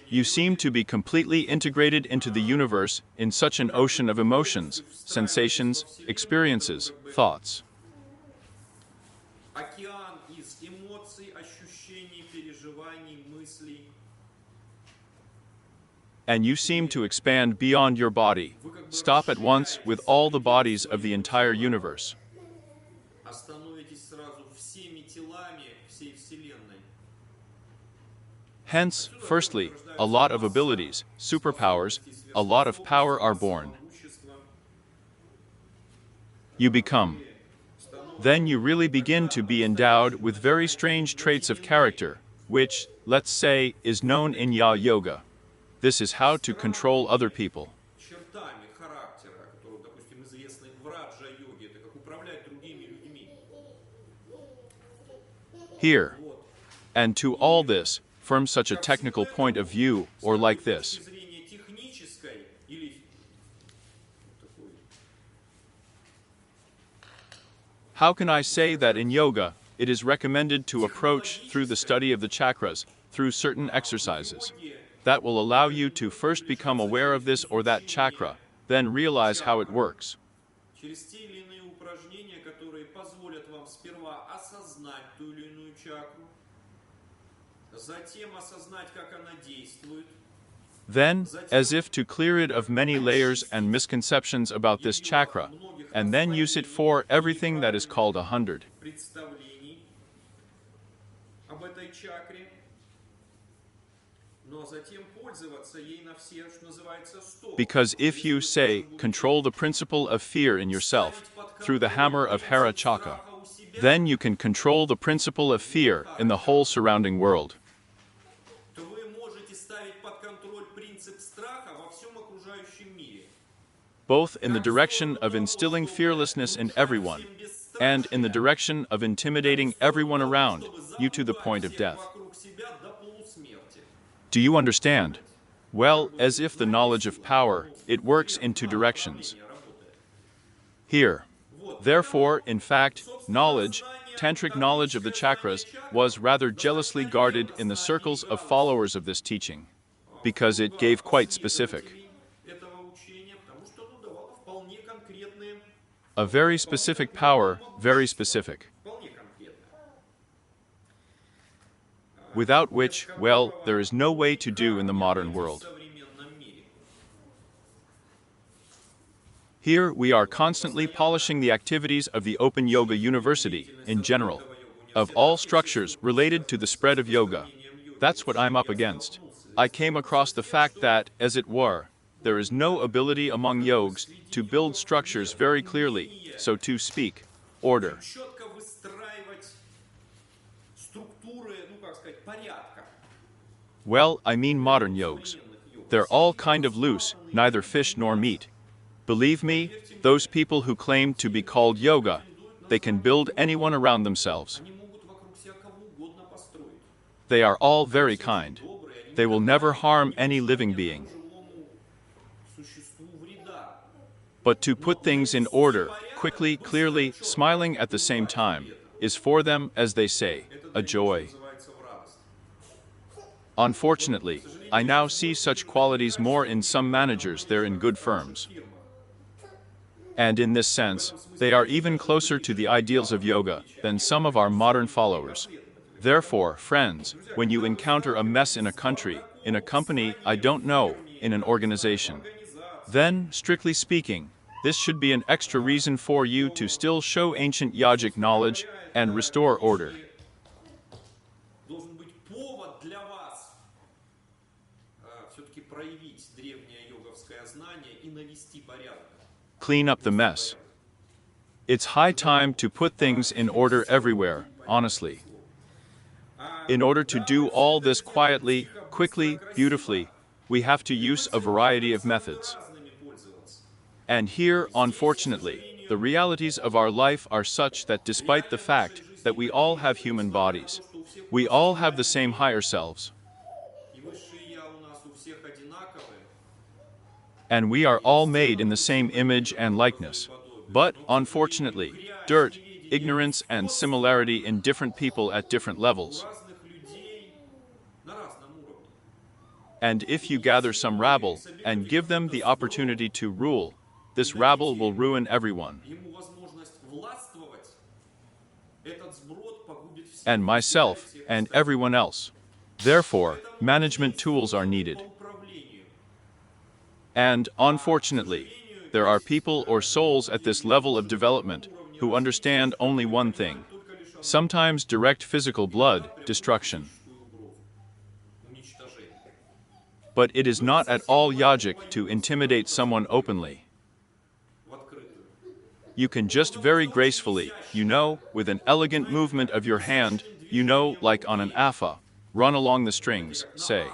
you seem to be completely integrated into the universe in such an ocean of emotions, sensations, experiences, thoughts. And you seem to expand beyond your body, stop at once with all the bodies of the entire universe. Hence, firstly, a lot of abilities, superpowers, a lot of power are born. You become. Then you really begin to be endowed with very strange traits of character, which, let's say, is known in yoga. This is how to control other people. Here. And to all this, from such a technical point of view, or like this. How can I say that in yoga, it is recommended to approach through the study of the chakras, through certain exercises, that will allow you to first become aware of this or that chakra, then realize how it works. Then, as if to clear it of many layers and misconceptions about this chakra, and then use it for everything that is called 100. Because if you, say, control the principle of fear in yourself, through the hammer of Hara Chakra, then you can control the principle of fear in the whole surrounding world. Both in the direction of instilling fearlessness in everyone, and in the direction of intimidating everyone around you to the point of death. Do you understand? Well, as if the knowledge of power, it works in two directions. Here. Therefore, in fact, knowledge, tantric knowledge of the chakras, was rather jealously guarded in the circles of followers of this teaching, because it gave quite specific. A very specific power, very specific. Without which, well, there is no way to do in the modern world. Here we are constantly polishing the activities of the Openyoga University, in general, of all structures related to the spread of yoga. That's what I'm up against. I came across the fact that, as it were, there is no ability among yogs to build structures very clearly, so to speak, order. четко выстраивать структуры, ну как сказать, порядка. Well, I mean modern yogs. They're all kind of loose, neither fish nor meat. Believe me, those people who claim to be called yoga, they can build anyone around themselves. Они могут вокруг себя кого угодно построить. They are all very kind. They will never harm any living being. Живому существу вреда. But to put things in order, quickly, clearly, smiling at the same time, is for them, as they say, a joy. Называется в радость. Unfortunately, I now see such qualities more in some managers there in good firms. And in this sense, they are even closer to the ideals of yoga than some of our modern followers. Therefore, friends, when you encounter a mess in a country, in a company, I don't know, in an organization, then, strictly speaking, this should be an extra reason for you to still show ancient yogic knowledge and restore order. Должен быть повод для вас все-таки проявить древнее йоговское знание и навести порядок. Clean up the mess. It's high time to put things in order everywhere, honestly. In order to do all this quietly, quickly, beautifully, we have to use a variety of methods. Разными пользоваться. And here, unfortunately, the realities of our life are such that despite the fact that we all have human bodies, we all have the same higher selves, И высшее я у нас у всех одинаковые. and we are all made in the same image and likeness. But, unfortunately, dirt, ignorance, and similarity in different people at different levels. Разных людей на разном уровне. And if you gather some rabble and give them the opportunity to rule, this rabble will ruin everyone. Ему возможность властвовать. Этот сброд погубит всех. And myself, and everyone else. Therefore, management tools are needed. По управлению. And, unfortunately, there are people or souls at this level of development who understand only one thing. Sometimes direct physical blood, destruction. Уничтожение. But it is not at all yogic to intimidate someone openly. В открытую. You can just very gracefully, with an elegant movement of your hand, like on an afa, run along the strings, say,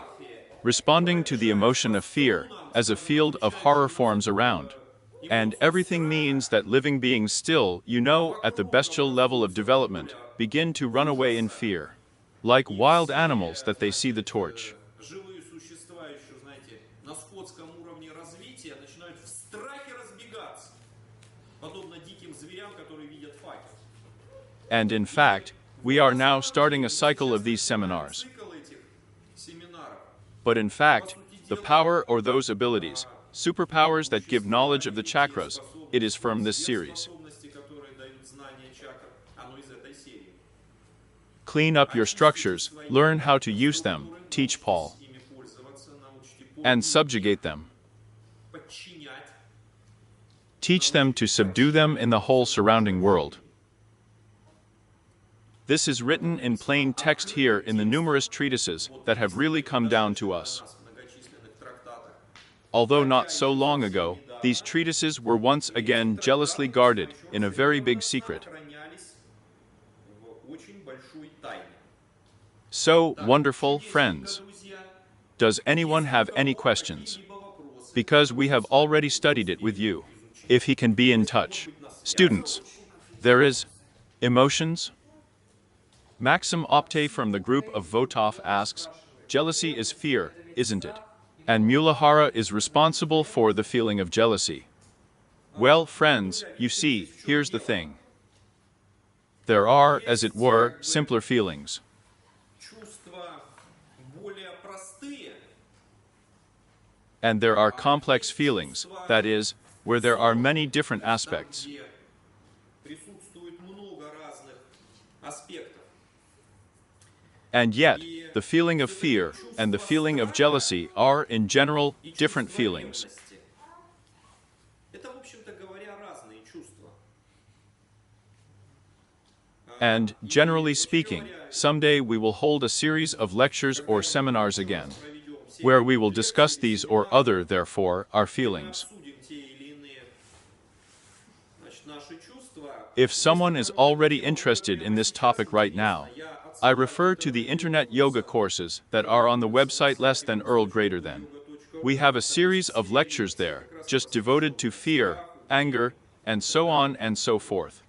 responding to the emotion of fear as a field of horror forms around. And everything means that living beings still, at the bestial level of development, begin to run away in fear, like wild animals that they see the torch. Живые существа еще, знаете, на скотском уровне развития начинают в страхе разбегаться, подобно диким зверям, которые видят факел. And in fact, we are now starting a cycle of these seminars. Цикл этих семинаров. But in fact, the power or those abilities, superpowers that give knowledge of the chakras, it is from this series. Способности, которые дают знания чакр, оно из этой серии. Clean up your structures, learn how to use them, teach Paul, Ими пользоваться, научите and subjugate them. подчинять. Teach them to subdue them in the whole surrounding world. This is written in plain text here in the numerous treatises that have really come down to us. В многочисленных трактатах. Although not so long ago, these treatises were once again jealously guarded in a very big secret. Хранялись в очень большой тайне. So, wonderful friends, Друзья, does anyone have any questions? либо вопросы. Because we have already studied it with you. If he can be in touch. Students, there is emotions. Maxim Opte from the group of Votov asks, jealousy is fear, isn't it? And MULADHAR is responsible for the feeling of jealousy. Well, friends, you see, here's the thing. There are, as it were, simpler feelings. Чувства более простые. And there are complex feelings, that is, where there are many different aspects. Где присутствует много разных аспектов. And yet, the feeling of fear and the feeling of jealousy are, in general, different feelings. Это, в общем-то говоря, разные чувства. And, generally speaking, someday we will hold a series of lectures or seminars again, where we will discuss these or other, therefore, our feelings. Обсудим те или иные, значит, наши чувства. If someone is already interested in this topic right now, I refer to the internet yoga courses that are on the website less than Earl greater than. We have a series of lectures there, just devoted to fear, anger, and so on and so forth.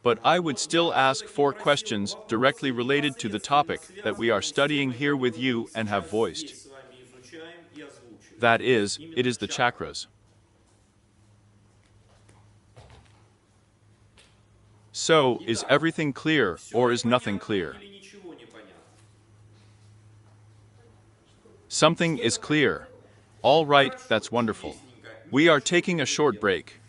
But I would still ask 4 questions directly related to the topic that we are studying here with you and have voiced. That is, it is the chakras. So, is everything clear or is nothing clear? Something is clear. All right, that's wonderful. We are taking a short break.